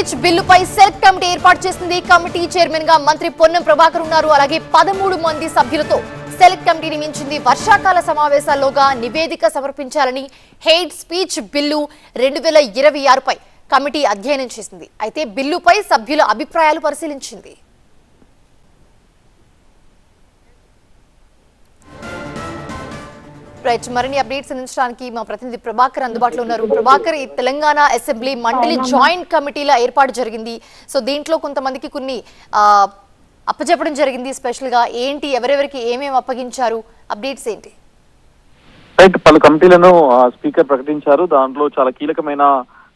Speech బిల్లుపై select committee ఏర్పాటు చేసింది. కమిటీ చైర్మన్ గా మంత్రి పొన్నం ప్రభాకర్ ఉన్నారు. అలాగే 13 మంది సభ్యులతో సెలెక్ట్ కమిటీ నియమించింది. వర్షాకాల సమావేశాల్లోగా నివేదిక సమర్పించాలని హెయిట్ స్పీచ్ బిల్లు 2026 పై కమిటీ అధ్యయనం చేసింది. అయితే బిల్లుపై సభ్యుల అభిప్రాయాలు పరిశీలించింది. మరిన్ని అప్డేట్స్ అందించడానికి మా ప్రతినిధి ప్రభాకర్ అందుబాటులో ఉన్నారు. ప్రభాకర్, ఈ తెలంగాణ అసెంబ్లీ మండలి జాయింట్ కమిటీల ఏర్పాటు జరిగింది. సో దీంట్లో కొంతమందికి కొన్ని అప్పచెప్పడం జరిగింది. స్పెషల్ గా ఏంటి, ఎవరెవరికి ఏమేమి అప్పగించారు, అప్డేట్స్ ఏంటి? పలు కమిటీలను స్పీకర్ ప్రకటించారు. దాంట్లో చాలా కీలకమైన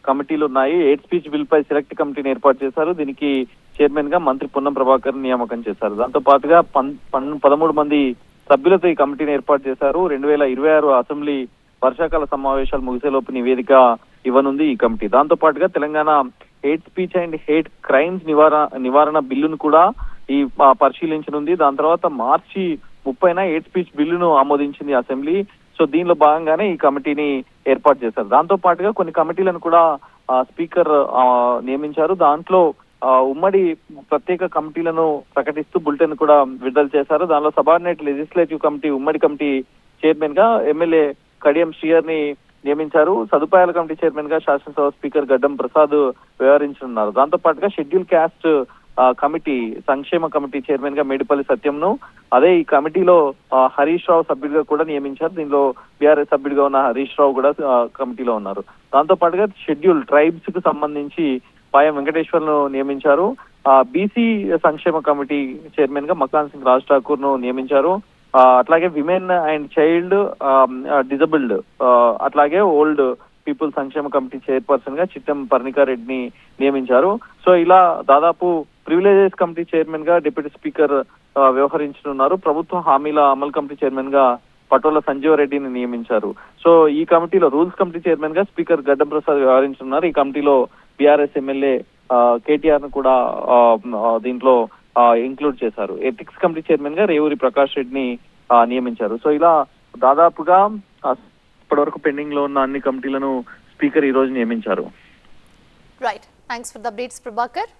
కమిటీలు ఉన్నాయి. ఎయిట్ స్పీచ్ బిల్ పై సెలెక్ట్ కమిటీని ఏర్పాటు చేశారు. దీనికి చైర్మన్ గా మంత్రి పొన్నం ప్రభాకర్ నియామకం చేశారు. దాంతో పాటుగా 13 మంది సభ్యులతో ఈ కమిటీని ఏర్పాటు చేశారు. 2026 అసెంబ్లీ వర్షాకాల సమావేశాలు ముగిసేలోపు నివేదిక ఇవ్వనుంది ఈ కమిటీ. దాంతో పాటుగా Telangana hate speech and hate crimes నివారణ బిల్లును కూడా ఈ పరిశీలించనుంది. దాని తర్వాత మార్చి 30న హేట్ స్పీచ్ బిల్లును ఆమోదించింది అసెంబ్లీ. సో దీనిలో భాగంగానే ఈ కమిటీని ఏర్పాటు చేశారు. దాంతో పాటుగా కొన్ని కమిటీలను కూడా స్పీకర్ నియమించారు. దాంట్లో ఉమ్మడి ప్రత్యేక కమిటీలను ప్రకటిస్తూ బులెటిన్ కూడా విడుదల చేశారు. దానిలో సబార్డినేట్ లెజిస్లేటివ్ కమిటీ ఉమ్మడి కమిటీ చైర్మన్ గా ఎమ్మెల్యే కడియం శ్రీయర్ ని నియమించారు. సదుపాయాల కమిటీ చైర్మన్ గా శాసనసభ స్పీకర్ గడ్డం ప్రసాద్ వ్యవహరించనున్నారు. దాంతో పాటుగా షెడ్యూల్ క్యాస్ట్ కమిటీ సంక్షేమ కమిటీ చైర్మన్ గా మేడిపల్లి సత్యంను, అదే ఈ కమిటీలో హరీష్ రావు సభ్యుడిగా కూడా నియమించారు. దీనిలో బీఆర్ఎస్ సభ్యుడిగా ఉన్న హరీష్ రావు కూడా కమిటీలో ఉన్నారు. దాంతో పాటుగా షెడ్యూల్ ట్రైబ్స్ కు సంబంధించి పాయం వెంకటేశ్వర్ ను నియమించారు. బీసీ సంక్షేమ కమిటీ చైర్మన్ గా మకాన్ సింగ్ రాజ్ ఠాకూర్ ను నియమించారు. అట్లాగే విమెన్ అండ్ చైల్డ్ డిజబుల్డ్ అట్లాగే ఓల్డ్ పీపుల్ సంక్షేమ కమిటీ చైర్పర్సన్ గా చిట్టం పర్ణికా రెడ్డిని నియమించారు. సో ఇలా దాదాపు ప్రివిలేజెస్ కమిటీ చైర్మన్ గా డిప్యూటీ స్పీకర్ వ్యవహరించనున్నారు. ప్రభుత్వ హామీల అమలు కమిటీ చైర్మన్ గా పటోల సంజీవ రెడ్డిని నియమించారు. సో ఈ కమిటీలో రూల్స్ కమిటీ చైర్మన్ గా స్పీకర్ గడ్డం ప్రసాద్ వ్యవహరించనున్నారు. ఈ కమిటీలో బీఆర్ఎస్ ఎమ్మెల్యే కేటీఆర్ ను కూడా దీంట్లో ఇంక్లూడ్ చేశారు. ఎథిక్స్ కమిటీ చైర్మన్ గా రేవూరి ప్రకాష్ రెడ్డిని నియమించారు. సో ఇలా దాదాపుగా ఇప్పటివరకు పెండింగ్ లో ఉన్న అన్ని కమిటీలను స్పీకర్ ఈ రోజు నియమించారు. Right, thanks for the updates Prabhakar.